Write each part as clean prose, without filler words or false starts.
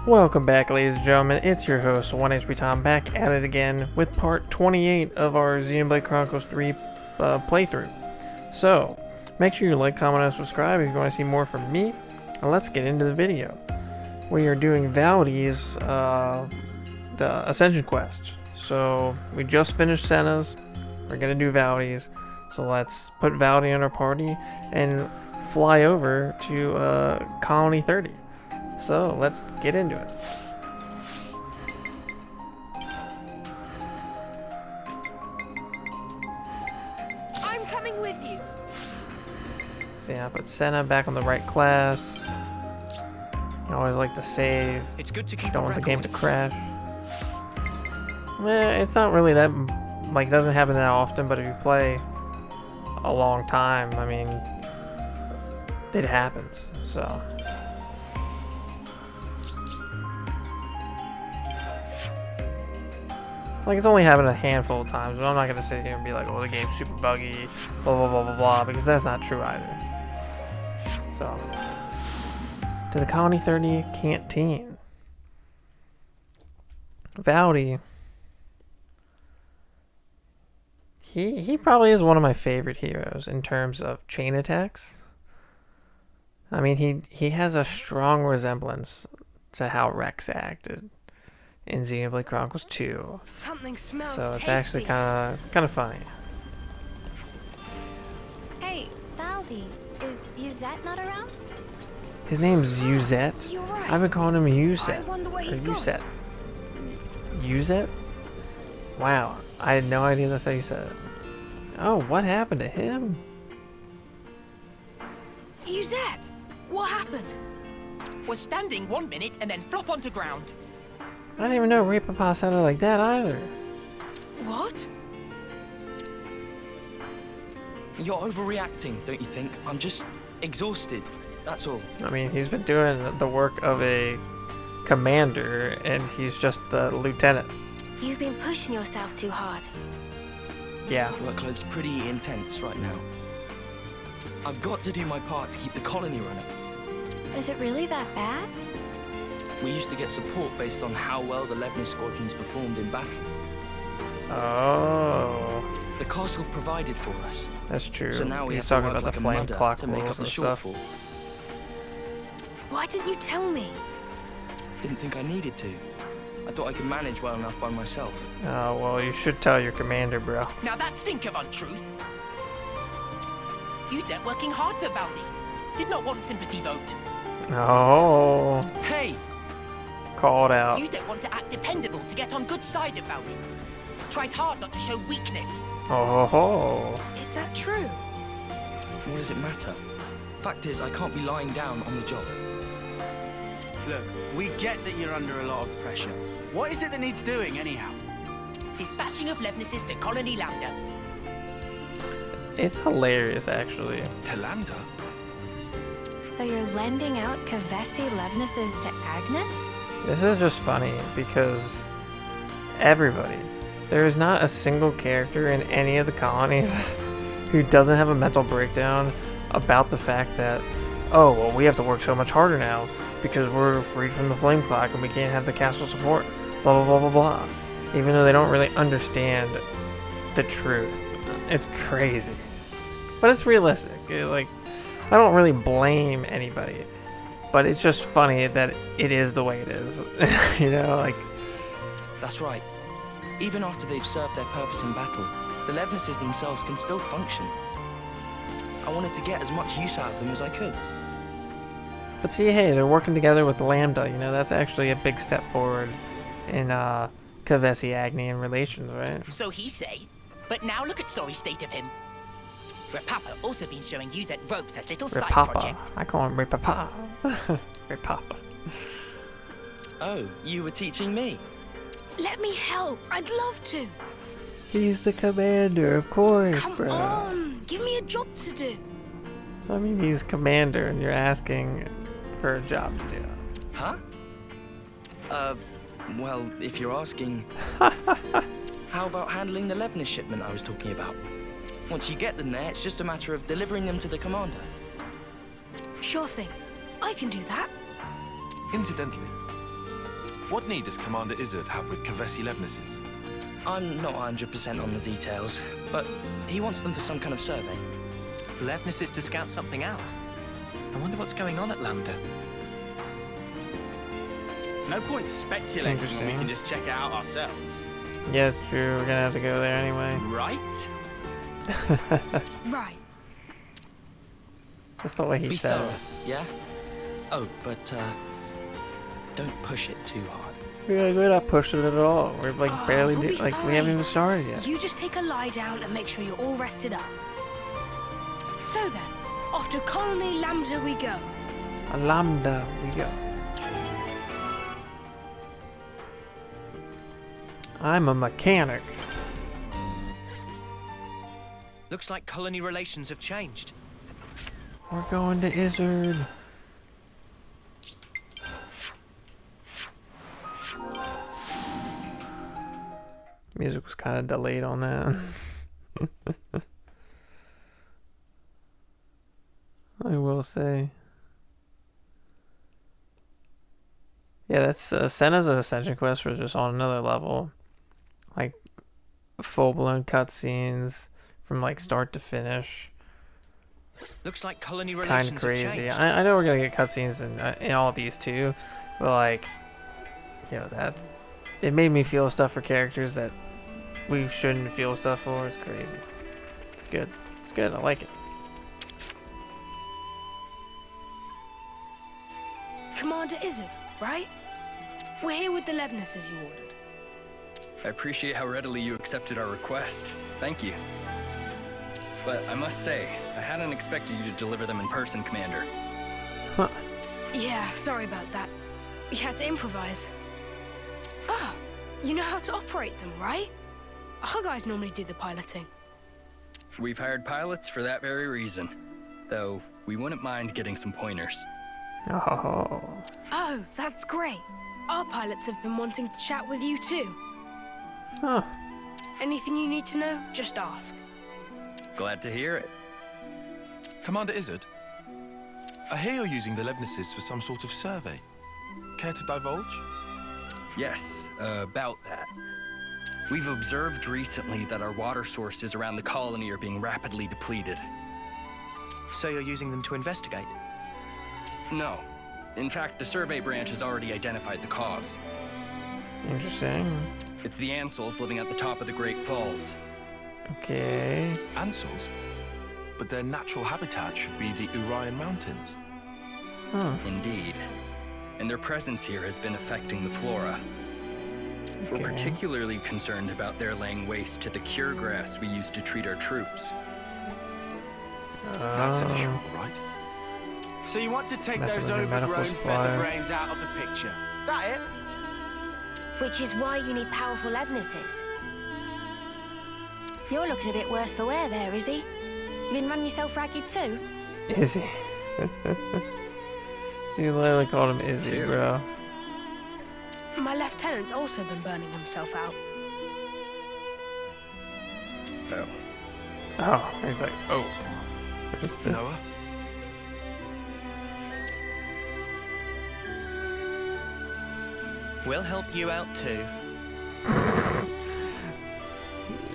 Welcome back, ladies and gentlemen. It's your host, OneHpTom, back at it again with part 28 of our Xenoblade Chronicles 3 playthrough. So, make sure you like, comment, and subscribe if you want to see more from me. And let's get into the video. We are doing Valdi's the Ascension Quests. So, we just finished Sena's. We're going to do Valdi's. So let's put Valdi in our party and fly over to Colony 30. So let's get into it. I'm coming with you. So yeah, put Sena back on the right class. You always like to save. It's good to keep Don't a want the game to record. crash. It's not really that, like, doesn't happen that often, but if you play a long time, I mean, it happens, so. Like, it's only happened a handful of times, but I'm not going to sit here and be like, oh, the game's super buggy, blah, blah, blah, blah, blah, because that's not true either. So, to the Colony 30 Canteen. Valdi. He probably is one of my favorite heroes in terms of chain attacks. I mean, he has a strong resemblance to how Rex acted in Xenoblade Chronicles 2. Something smells So it's tasty. actually kind of funny. Hey, Valdi, is Uzette not around? His name's Uzette. You're right. I've been calling him I Uzette. wonder where Or he's gone. Uzette. Uzette? Wow, I had no idea that's how you said it. Oh, what happened to him? Uzette, what happened? Was standing 1 minute and then flop onto ground. I didn't even know Ray Papa sounded like that either. What? You're overreacting, don't you think? I'm just exhausted. That's all. I mean, he's been doing the work of a commander, and he's just the lieutenant. You've been pushing yourself too hard. Yeah. Workload's pretty intense right now. I've got to do my part to keep the colony running. Is it really that bad? We used to get support based on how well the Levnis squadrons performed in battle. Oh, The castle provided for us. that's true. So now we He's have to talking work about the like a flame mother clock to make up rules the and stuff. shortfall. Why didn't you tell me? Didn't think I needed to. I thought I could manage well enough by myself. Oh, well, you should tell your commander, bro. Now that stink of untruth. Uzette working hard for Valdi. Did not want sympathy vote. Oh, Hey! called out. Uzette want to act dependable to get on good side of Valdi. Tried hard not to show weakness. Oh, Is that true? What does it matter? Fact is, I can't be lying down on the job. Look, we get that you're under a lot of pressure. What is it that needs doing, anyhow? Dispatching of Levnises to Colony Lambda. it's hilarious, actually. To Lambda? So you're lending out Kavesi Levnises to Agnes? This is just funny because everybody, there is not a single character in any of the colonies who doesn't have a mental breakdown about the fact that, oh, well, we have to work so much harder now because we're freed from the flame clock and we can't have the castle support, blah, blah, blah, blah, blah. Even though they don't really understand the truth. It's crazy. But it's realistic. Like, I don't really blame anybody. But it's just funny that it is the way it is. You know, like... That's right. Even after they've served their purpose in battle, the Levnises themselves can still function. I wanted to get as much use out of them as I could. But see, hey, they're working together with Lambda. You know, that's actually a big step forward in Kavesi-Agnian relations, right? So he say. But now look at sorry state of him. Repapa also been showing Uzette ropes as little side Repapa. project. I call him Repapa. Repapa. Oh, you were teaching me? Let me help. I'd love to. He's the commander, of course, Come bro. on. Give me a job to do. I mean, he's commander, and you're asking for a job to do. Huh? Well, if you're asking... How about handling the Levnis shipment I was talking about? Once you get them there, it's just a matter of delivering them to the commander. Sure thing. I can do that. Incidentally, What need does Commander Izzard have with Kavesi Levnesses? I'm not 100% on the details, but he wants them for some kind of survey. Levness is to scout something out. I wonder what's going on at Lambda. No point speculating when we can just check it out ourselves. Yeah, it's true. We're gonna have to go there anyway. Right? Right. That's the way he Be said thorough, it. yeah? Oh, but don't push it too hard. We're not pushing it at all. We're like Oh, barely, we'll be we haven't fine. even started yet. You just take a lie down and make sure you're all rested up. So then, off to Colony Lambda we go. A Lambda, we go. I'm a mechanic. Looks like colony relations have changed. We're going to Izzard. Music was kind of delayed on that. I will say. Yeah, that's Sena's Ascension Quests was just on another level. Like full-blown cutscenes from like start to finish. Looks like colony Kind relations of have crazy. changed. I know we're gonna get cutscenes in all of these too, but like, it made me feel stuff for characters that we shouldn't feel stuff for. It's crazy. It's good. It's good. I like it. Commander Izzard, right? We're here with the Levnesses you ordered. I appreciate how readily you accepted our request. Thank you. But I must say, I hadn't expected you to deliver them in person, Commander. Huh. Yeah, sorry about that. We had to improvise. Ah, you know how to operate them, right? Our guys normally do the piloting. We've hired pilots for that very reason. Though, we wouldn't mind getting some pointers. Oh. Oh, that's great. Our pilots have been wanting to chat with you too. Huh. Anything you need to know, just ask. Glad to hear it. Commander Izzard, I hear you're using the Levnesses for some sort of survey. Care to divulge? Yes, about that. We've observed recently that our water sources around the colony are being rapidly depleted. So you're using them to investigate? No. In fact, the survey branch has already identified the cause. Interesting. It's the Ansels living at the top of the Great Falls. Okay. Ansels? But their natural habitat should be the Urian Mountains. Huh. Indeed. And their presence here has been affecting the flora. Okay. We're particularly concerned about their laying waste to the cure grass we use to treat our troops. That's an issue, Oh. all right? So you want to take Messing those with your medical overgrown supplies. feather brains out of the picture? That it? Which is why you need powerful Levnesses. You're looking a bit worse for wear there, Izzy. You been running yourself ragged too? Izzy. She literally called him Izzy, Dude. bro. My lieutenant's also been burning himself out. Oh. Oh, he's like, oh. Noah? We'll help you out too.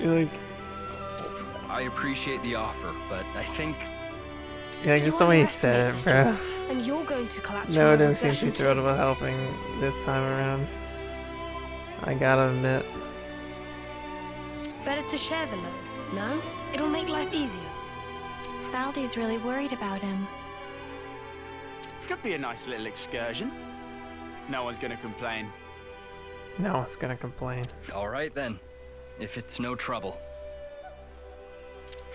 You're like, I appreciate the offer, but I think just the way he said it, bro. And you're going to collapse No, it from didn't seem too overexertion thrilled about helping this time around. I gotta admit. Better to share the load, no? It'll make life easier. Valdi's really worried about him. Could be a nice little excursion. No one's gonna complain. No one's gonna complain. all right then. If it's no trouble.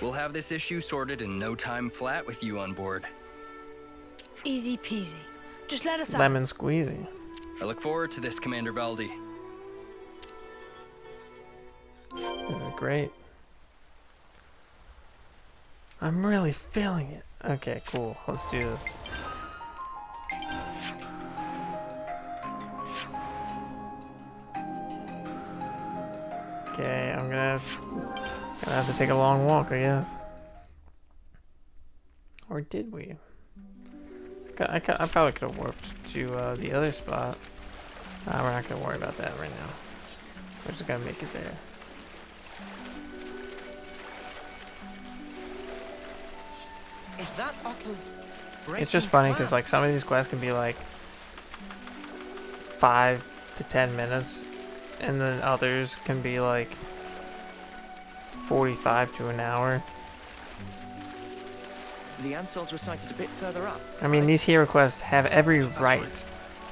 We'll have this issue sorted in no time flat with you on board. Easy peasy. Just let us out. Lemon squeezy. I look forward to this, Commander Valdi. This is great. I'm really feeling it. Okay, cool. Let's do this. Okay, I'm gonna have to take a long walk, I guess. Or did we? I probably could have warped to the other spot. We're not gonna worry about that right now. We're just gonna make it there. Is that Otto? It's just funny because like some of these quests can be like 5 to 10 minutes, and then others can be like 45 to an hour. The Ansels were sighted a bit further up. I mean, these hero quests have every right right.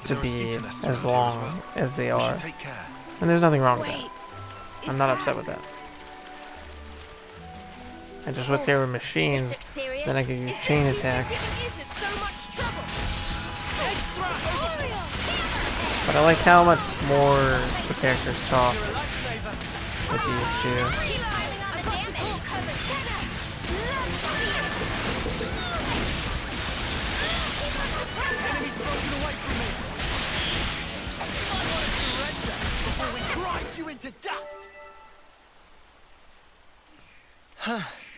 to There are be skeeter nests as around here long well. as they We are, should take care. and there's nothing wrong with Wait. that. I'm not upset with that. I just wish they were machines, then I could use chain attacks. But I like how much more the characters talk with these two.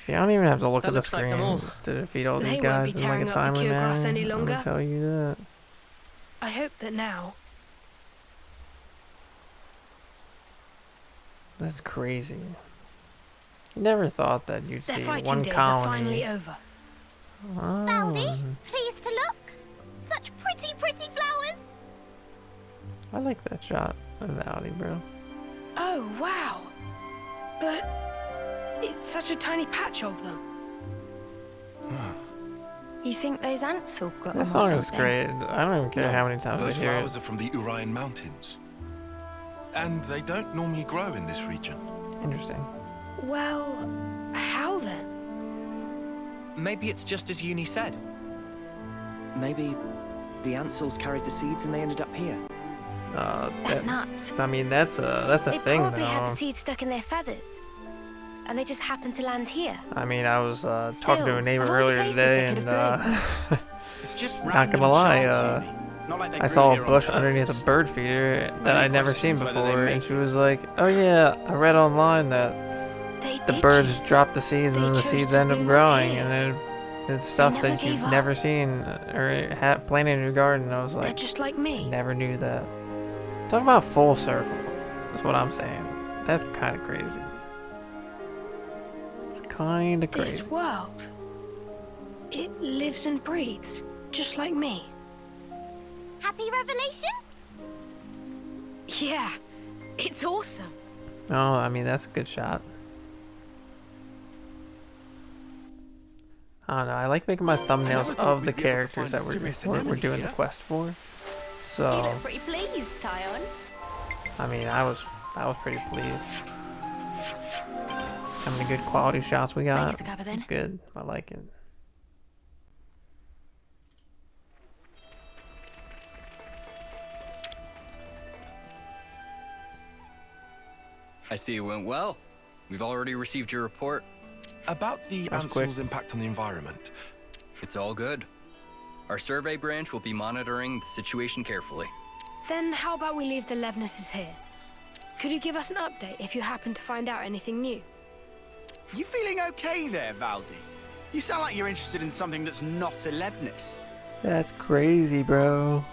See, I don't even have to look That at the looks like them screen all. to defeat all They these won't be guys in like tearing a up the timely cure grass manner. any I'm longer. gonna tell you that. I hope that now. That's crazy. Never thought that you'd Their see fighting one days are finally colony. over. Oh, Pleased to look. Such pretty, pretty flowers. I like that shot of Valdi, bro. Oh, wow. But it's such a tiny patch of them. You think those ants have got This them or song is something? great. I don't even care how many times I Those hear flowers it. are from the Urian Mountains. And they don't normally grow in this region. Interesting. Well, how then? Maybe it's just as Uni said. Maybe the Ansels carried the seeds and they ended up here. That's nuts. I mean, that's a They thing, probably though. had the seeds stuck in their feathers, and they just happened to land here. I mean, I was talking to a neighbor of all the earlier places today, they could and It's just not random gonna lie, chance, Uni. Not like they I grew saw a here on bush underneath a purpose. bird feeder that I'd never seen questions whether they before, make and she it. was like, "Oh yeah, I read online that They the did birds choose. drop the seeds and They then the chose seeds to end up bloom growing, here. and it's stuff never that you've gave up. never seen or planted in your garden." And I was They're like, just like me. never knew that. Talk about full circle. That's what I'm saying. That's kind of crazy. It's kind of crazy. This world, it lives and breathes, just like me. Happy revelation? Yeah, it's awesome. Oh, I mean, that's a good shot. I don't know. I like making my thumbnails of the characters that we're doing the quest for. You So, look pretty pleased, Tyon. I mean, I was pretty pleased. How many good quality shots we got? Make us a cuppa then. It's good. I like it. I see it went well. We've already received your report. About the That was quick. Ansels' impact on the environment. It's all good. Our survey branch will be monitoring the situation carefully. Then how about we leave the Levnesses here? Could you give us an update if you happen to find out anything new? You feeling okay there, Valdi? You sound like you're interested in something that's not Eleveness. That's crazy, bro.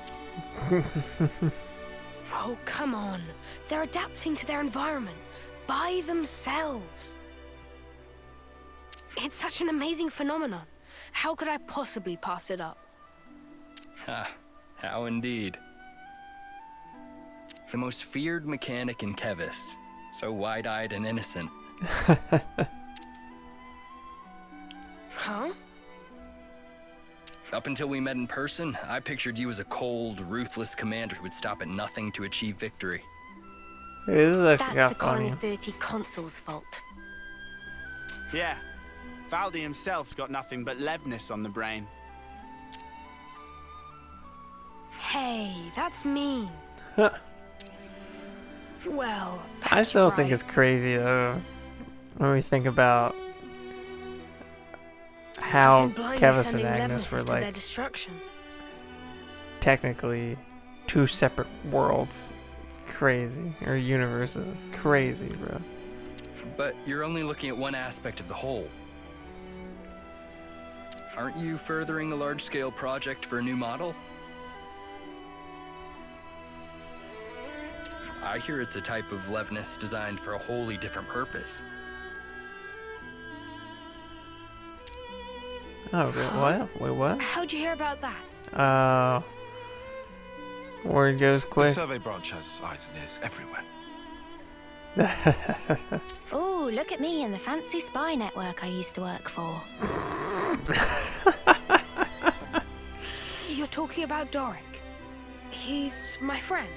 Oh, come on. They're adapting to their environment by themselves. It's such an amazing phenomenon. How could I possibly pass it up? Ha, how indeed. The most feared mechanic in Kevis. So wide-eyed and innocent. Huh? Up until we met in person, I pictured you as a cold, ruthless commander who would stop at nothing to achieve victory. Hey, this is actually That's got the Colony funny. 30 consul's fault. Yeah, Valdi himself's got nothing but Levness on the brain. Hey, that's mean. Well, I still think right. it's crazy though when we think about how Been blindly Kevis and sending Agnes Levnesses were to their like destruction. technically two separate worlds. It's crazy. Or universes. It's crazy, bro. But you're only looking at one aspect of the whole. Aren't you furthering a large-scale project for a new model? I hear it's a type of Levnis designed for a wholly different purpose. Oh, what? Wait, what? How'd you hear about that? Word goes The quick. survey branch has eyes and ears everywhere. Oh, look at me and the fancy spy network I used to work for. You're talking about Doric. He's my friend.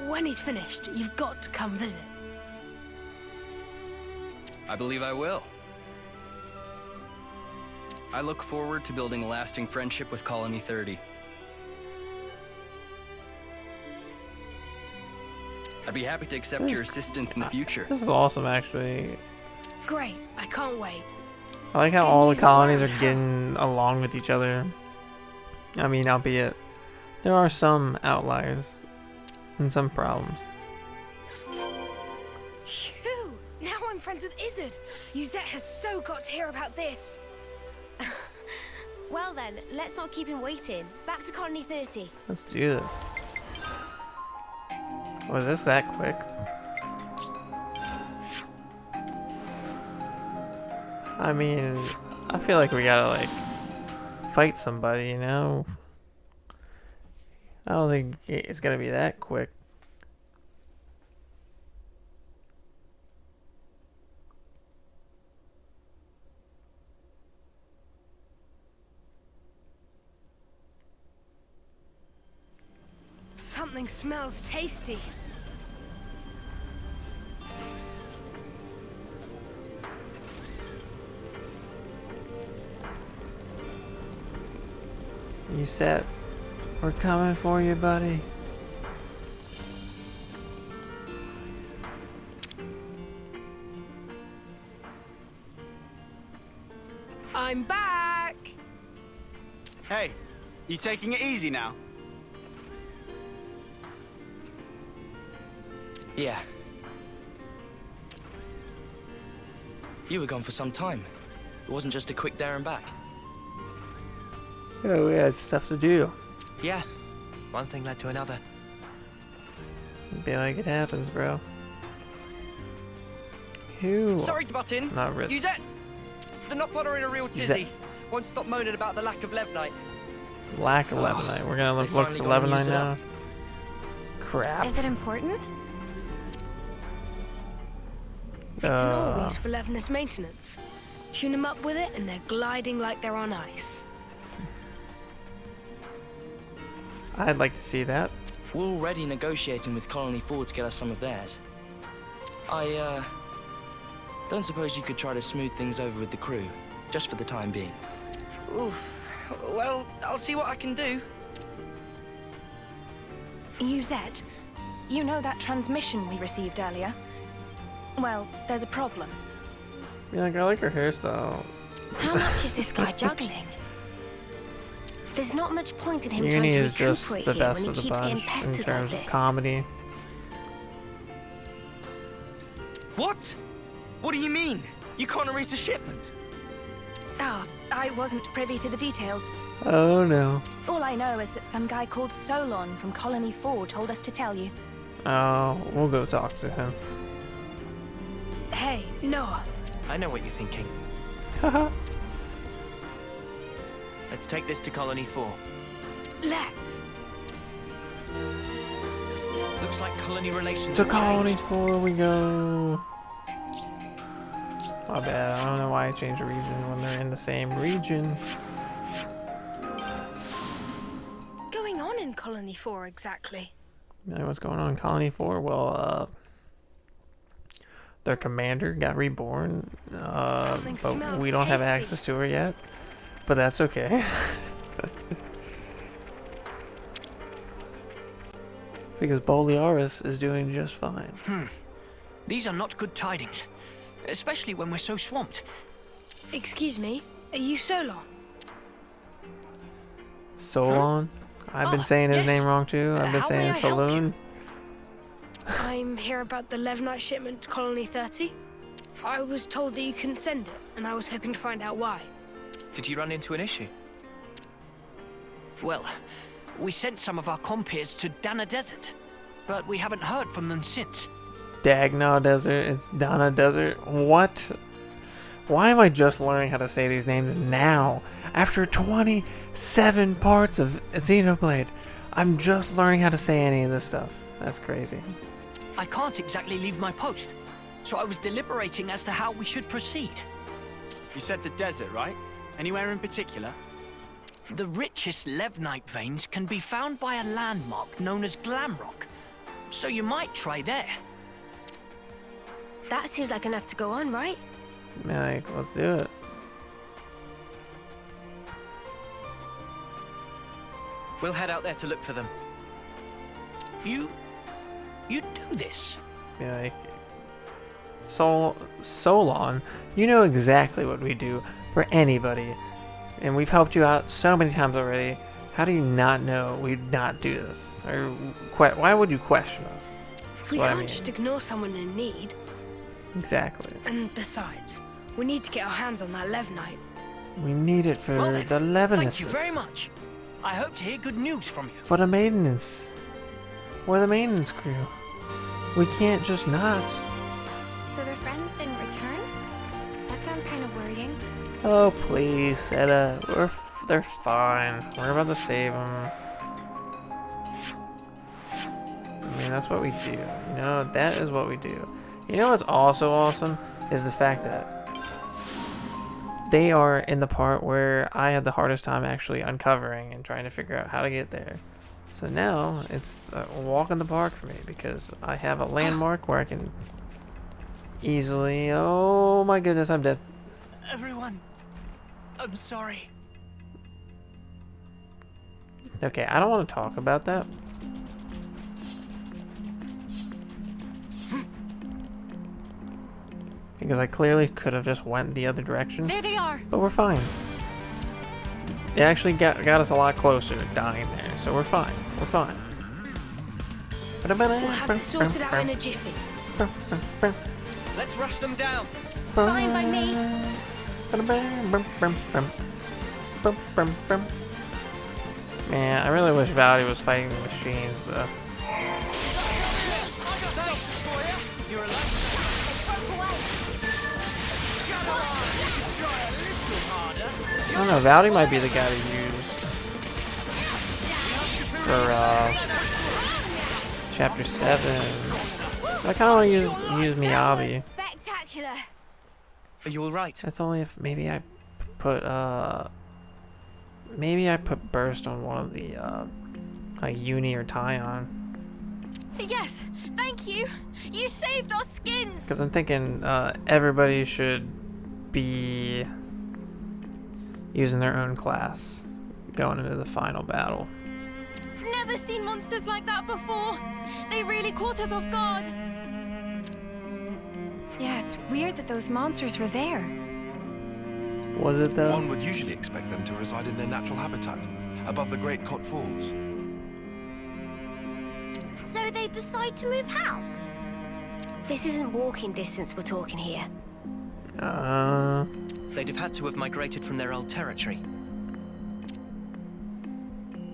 When he's finished, you've got to come visit. I believe I will. I look forward to building a lasting friendship with Colony 30. I'd be happy to accept your assistance in the future. This is awesome, actually. Great, I can't wait. I like how Good all the news colonies are around, huh? getting along with each other. I mean, albeit there are some outliers and some problems. Phew! Now I'm friends with Izzard. Uzette has so got to hear about this. Well then, let's not keep him waiting. Back to Colony 30. Let's do this. Was this that quick? I mean, I feel like we gotta, like, fight somebody, you know? I don't think it's gonna be that quick. Something smells tasty. You set. We're coming for you, buddy. I'm back. Hey, you taking it easy now? Yeah. You were gone for some time. It wasn't just a quick there and back. Yeah, we had stuff to do. Yeah, one thing led to another. Be like it happens, bro. Who? Sorry to butt in. Not Ritz. Uzette! The Nopod are in a real tizzy. Won't stop moaning about the lack of Levnite. Lack of Lebanite. We're gonna They look for finally gonna Lebanite use it now. up. Crap. Is it important? It's an always for Levnis maintenance. Tune them up with it and they're gliding like they're on ice. I'd like to see that. We're already negotiating with Colony 4 to get us some of theirs. I, don't suppose you could try to smooth things over with the crew, just for the time being. Oof. Well, I'll see what I can do. Uzette, you know that transmission we received earlier? Well, there's a problem. Yeah, like, I like her hairstyle. How much is this guy juggling? There's not much point in him trying Uni to is just recuperate the here best when of he the keeps getting bunch in pestered terms like of this. comedy. What? What do you mean? You can't arrange a shipment? Ah, I wasn't privy to the details. Oh no. All I know is that some guy called Solon from Colony 4 told us to tell you. Oh, we'll go talk to him. Hey, Noah. I know what you're thinking. Haha. Let's take this to Colony 4. Let's. Looks like colony relations To have Colony changed. 4 we go. My bad. I don't know why I changed region when they're in the same region. Going on in Colony 4 exactly? What's going on in Colony 4? Well, their commander got reborn, Something but smells we don't have tasty. access to her yet. But that's okay. Because Boliaris is doing just fine. These are not good tidings. Especially when we're so swamped. Excuse me, are you Solon? Solon? I've been Oh, saying his yes. name wrong too. I've been How saying may I help Saloon. I'm here about the Levnite shipment to Colony 30. I was told that you couldn't send it, and I was hoping to find out why. Did you run into an issue? Well, we sent some of our compeers to Dana Desert. but we haven't heard from them since. Dagna Desert, it's Dana Desert. What? Why am I just learning how to say these names now? After 27 parts of Xenoblade, I'm just learning how to say any of this stuff. That's crazy. I can't exactly leave my post, so I was deliberating as to how we should proceed. You said the desert, right? Anywhere in particular? The richest Levnite veins can be found by a landmark known as Glamrock, so you might try there. That seems like enough to go on, right? Like, let's do it. We'll head out there to look for them. You do this? Be like, Solon, you know exactly what we do for anybody, and we've helped you out so many times already. How do you not know we'd not do this? Or why would you question us? We can't just ignore someone in need. Exactly. And besides, we need to get our hands on that Levnite. We need it for Well then, the Levinuses. Thank you very much. I hope to hear good news from you. For the maintenance. We're the maintenance crew. We can't just not. So their friends didn't return? That sounds kind of worrying. Oh please, Seta. They're fine. We're about to save them. I mean, that's what we do. You know, that is what we do. You know what's also awesome is the fact that they are in the part where I had the hardest time actually uncovering and trying to figure out how to get there. So now it's a walk in the park for me because I have a landmark where I can easily... Oh my goodness, I'm dead. Everyone, I'm sorry. Okay, I don't want to talk about that. Because I clearly could have just went the other direction. There they are. But we're fine. It actually got us a lot closer dying there, so we're fine. We're fine. We'll have this sorted out in a jiffy. Let's rush them down. Fine by me. Man, I really wish Valdi was fighting the machines, though. You're alive. I don't know, Valdi might be the guy to use for chapter 7. I kind of want to use Miyabi. Spectacular. Are you all right? That's only if maybe I put burst on one of the like Uni or Tyon. Yes, thank you. You saved our skins. Because I'm thinking everybody should be using their own class going into the final battle. Never seen monsters like that before. They really caught us off guard. Yeah, it's weird that those monsters were there. Was it though? One would usually expect them to reside in their natural habitat, above the Great Cot Falls. So they decide to move house? This isn't walking distance we're talking here. They'd have had to have migrated from their old territory.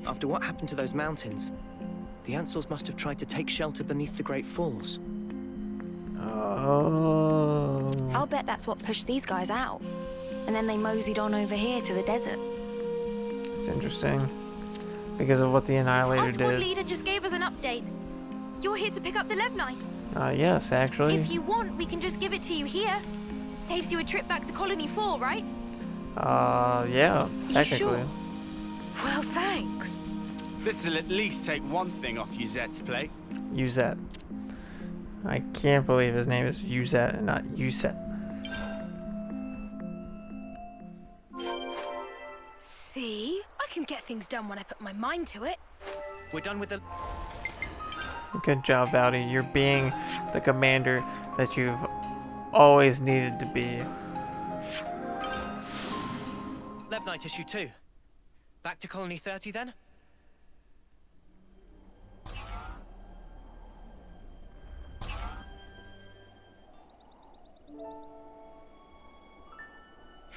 After what happened to those mountains, the Ansels must have tried to take shelter beneath the Great Falls. Oh. I'll bet that's what pushed these guys out. And then they moseyed on over here to the desert. It's interesting. Because of what the Annihilator Our squad did. leader just gave us an update. You're here to pick up the Levnite. Yes, actually. If you want, we can just give it to you here. Saves you a trip back to Colony 4, right? Yeah, technically. Sure? Well, thanks. This'll at least take one thing off Yuzette's plate. Yuzette. I can't believe his name is Yuzette and not Yuset. See? I can get things done when I put my mind to it. We're done with the... Good job, Valdi. You're being the commander that you've always needed to be. Levnite issue 2. Back to Colony 30 then?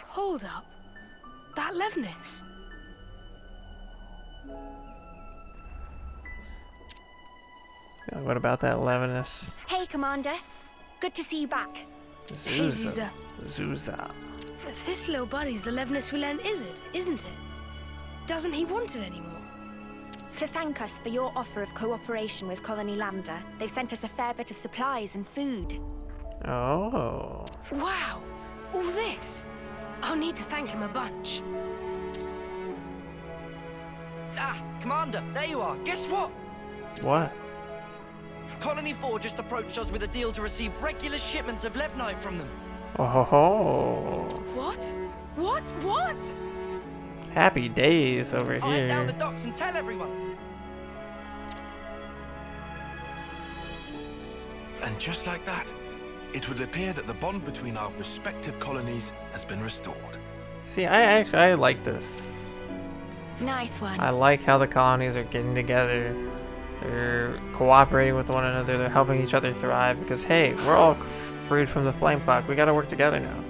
Hold up. That Levnis. What about that Levinus? Hey, Commander. Good to see you back. Zuza. Zuza. This little buddy's the Levinus we lent Izzard, isn't it? Doesn't he want it anymore? To thank us for your offer of cooperation with Colony Lambda, they've sent us a fair bit of supplies and food. Oh. Wow! All this? I'll need to thank him a bunch. Ah, Commander, there you are. Guess what? What? Colony 4 just approached us with a deal to receive regular shipments of Levnite from them. Oh ho ho. What? What? Happy days over I'll head down here. the docks and tell everyone. And just like that, it would appear that the bond between our respective colonies has been restored. See, I like this. Nice one. I like how the colonies are getting together. They're cooperating with one another. They're helping each other thrive because, hey, we're all freed from the flame clock. We gotta work together now.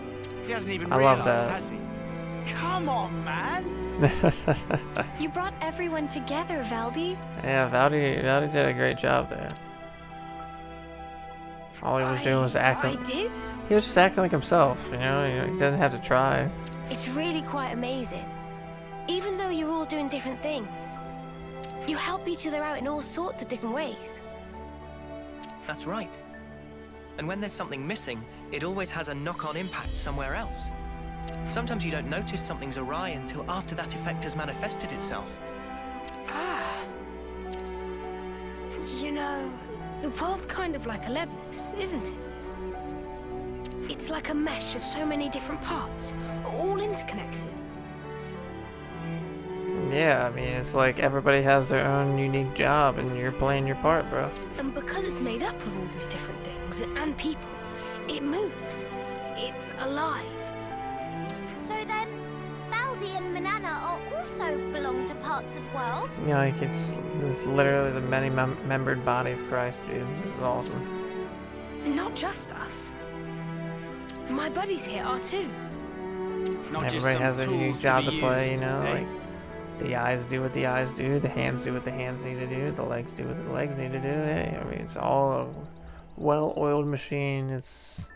He hasn't even I realized, love that. has he? Come on, man. You brought everyone together, Valdi. Yeah, Valdi did a great job there. All he was doing was acting. I did? He was just acting like himself, you know. He doesn't have to try. It's really quite amazing. Even though you're all doing different things, you help each other out in all sorts of different ways. That's right. And when there's something missing, it always has a knock-on impact somewhere else. Sometimes you don't notice something's awry until after that effect has manifested itself. Ah. You know, the world's kind of like a Levinus, isn't it? It's like a mesh of so many different parts, all interconnected. Yeah, I mean, it's like everybody has their own unique job and you're playing your part, bro. And because it's made up of all these different things and people, it moves. It's alive. So then, Valdi and Manana are also belong to parts of world? You know, like it's literally the many-membered body of Christ, dude. This is awesome. Not just us. My buddies here are too. Not just Everybody some has their tools unique job to be play, you used, know, eh? like the eyes do what the eyes do, the hands do what the hands need to do, the legs do what the legs need to do. Hey, I mean, it's all a well-oiled machine. It's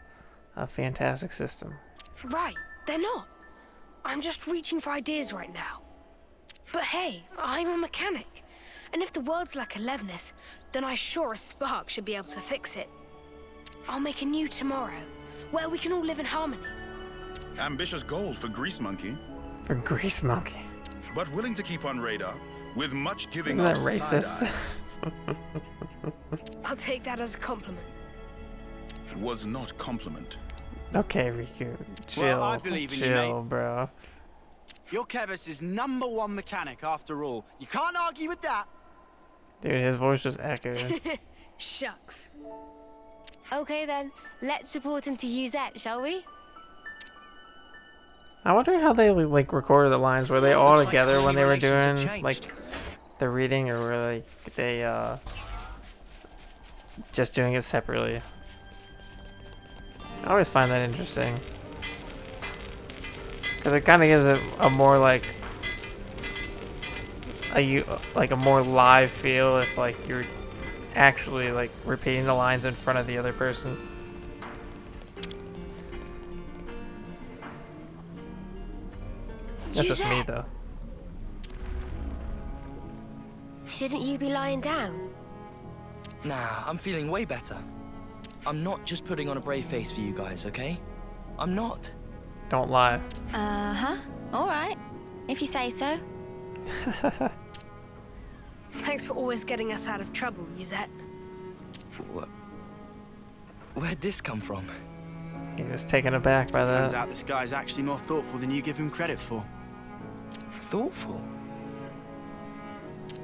a fantastic system. Right, they're not. I'm just reaching for ideas right now. But hey, I'm a mechanic. And if the world's like a Levinus, then I sure as spark should be able to fix it. I'll make a new tomorrow, where we can all live in harmony. Ambitious goal for Grease Monkey. For Grease Monkey. But willing to keep on radar, with much giving Isn't that of racist? side-eye. I'll take that as a compliment. Was not compliment. Okay, Riku, chill, Well, I believe in you, chill, mate. bro. You're Kevis's #1 mechanic, after all. You can't argue with that. Dude, his voice just echoed. Shucks. Okay then, let's report into Uzette, shall we? I wonder how they like recorded the lines. Were they all Looks like together when they were relations have doing changed. like the reading, or were they just doing it separately? I always find that interesting because it kind of gives it a more like a more live feel if like you're actually like repeating the lines in front of the other person. That's just me though. Shouldn't you be lying down? Nah, I'm feeling way better. I'm not just putting on a brave face for you guys, okay? I'm not. Don't lie. Uh-huh. All right. If you say so. Thanks for always getting us out of trouble, Uzette. What? Where'd this come from? He was taken aback by Turns that. out this guy's actually more thoughtful than you give him credit for. Thoughtful?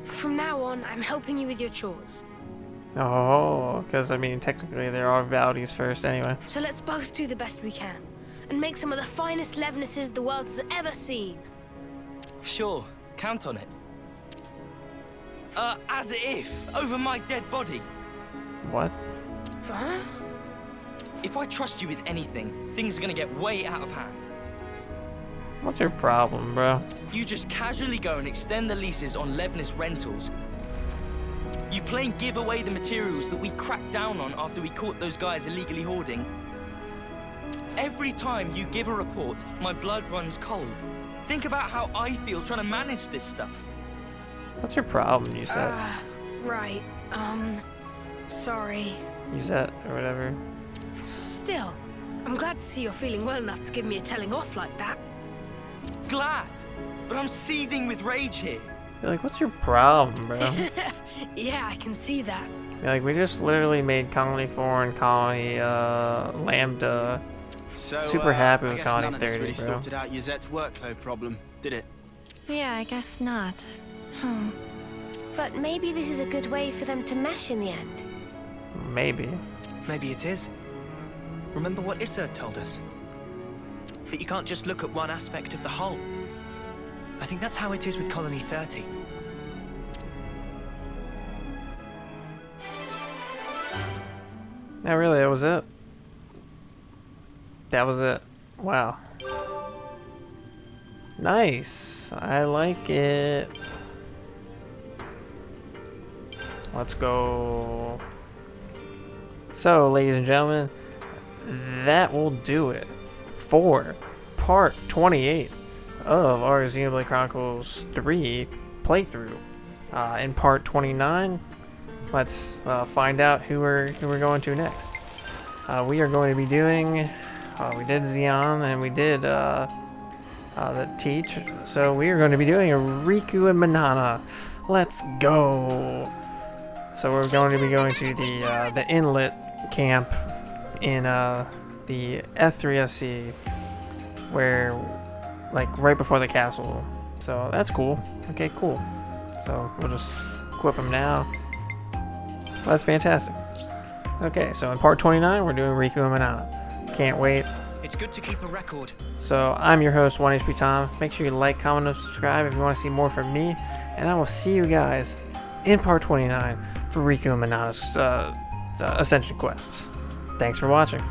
From now on, I'm helping you with your chores. Oh, because I mean, technically there are Valdi's first anyway. So let's both do the best we can, and make some of the finest Levinuses the world has ever seen. Sure, count on it. As if, over my dead body. What? Huh? If I trust you with anything, things are gonna get way out of hand. What's your problem, bro? You just casually go and extend the leases on Levinus rentals. You plain give away the materials that we cracked down on after we caught those guys illegally hoarding. Every time you give a report, my blood runs cold. Think about how I feel trying to manage this stuff. What's your problem, Yusette? Right. Sorry. Yusette, or whatever. Still, I'm glad to see you're feeling well enough to give me a telling off like that. Glad, but I'm seething with rage here. You're like, what's your problem, bro? Yeah, I can see that. You're like, we just literally made Colony 4 and Colony Lambda super happy with Colony 30, really bro. Sorted out Yuzette's workload problem, did it? Yeah, I guess not. But maybe this is a good way for them to mesh in the end. Maybe. Maybe it is. Remember what Issa told us? That you can't just look at one aspect of the whole. I think that's how it is with Colony 30. Yeah, really, that was it. That was it. Wow. Nice. I like it. Let's go. So, ladies and gentlemen, that will do it for part 28 of our Xenoblade Chronicles 3 playthrough. In part 29, let's find out who we're going to next. We are going to be doing. We did Xeon and we did the Teach. So we are going to be doing a Riku and Manana. Let's go. So we're going to be going to the inlet camp in the F3SC, where like right before the castle. So that's cool. Okay, cool. So we'll just equip him now. Well, that's fantastic. Okay, so in part 29 we're doing Riku and Manana. Can't wait. It's good to keep a record. So I'm your host, OneHpTom. Make sure you like, comment, and subscribe if you want to see more from me. And I will see you guys in part 29 for Riku and Manana's Ascension Quests. Thanks for watching.